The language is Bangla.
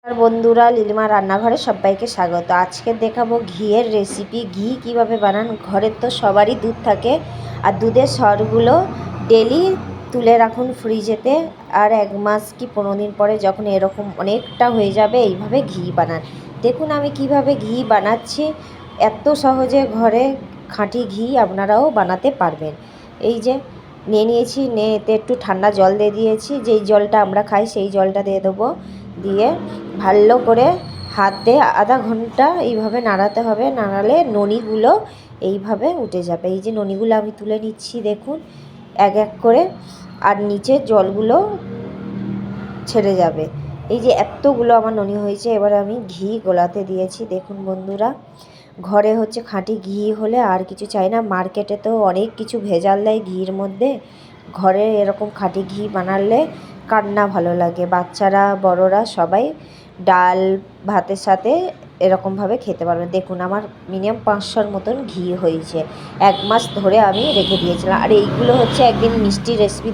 আর বন্ধুরা, লিলিমা রান্নাঘরে সবাইকে স্বাগত। আজকে দেখাবো ঘিয়ের রেসিপি। ঘি কিভাবে বানান। ঘরের তো সবারই দুধ থাকে, আর দুধের সরগুলো ডেলি তুলে রাখুন ফ্রিজেতে, আর 1 মাস কি 15 দিন পরে যখন এরকম অনেকটা হয়ে যাবে এইভাবে ঘি বানান। দেখুন আমি কিভাবে ঘি বানাচ্ছি। এত সহজে ঘরে খাঁটি ঘি আপনারাও বানাতে পারবেন। এই যে নিয়েছি, এতে একটু ঠান্ডা জল দিয়ে দিয়েছি। যেই জলটা আমরা খাই সেই জলটা দিয়ে দেবো। দিয়ে ভালো করে হাত দিয়ে আধা ঘন্টা এইভাবে নাড়াতে হবে। নাড়ালে ননিগুলো এইভাবে উঠে যাবে। এই যে ননিগুলো আমি তুলে নিচ্ছি, দেখুন এক এক করে, আর নিচের জলগুলো ছেড়ে যাবে। এই যে এতগুলো আমার ননি হয়েছে। এবার আমি ঘি গোলাতে দিয়েছি। দেখুন বন্ধুরা, ঘরে হচ্ছে খাঁটি ঘি হলে আর কিছু চাই না। মার্কেটে তো অনেক কিছু ভেজাল দেয় ঘির মধ্যে। ঘরে এরকম খাঁটি ঘি বানালে কার না ভালো লাগে। বাচ্চারা বড়রা সবাই ডাল ভাতের সাথে এরকমভাবে খেতে পারবে। দেখুন আমার মিনিমাম 500-র মতন ঘি হয়েছে। 1 মাস ধরে আমি রেখে দিয়েছিলাম। আর এইগুলো হচ্ছে একদিন মিষ্টি রেসিপি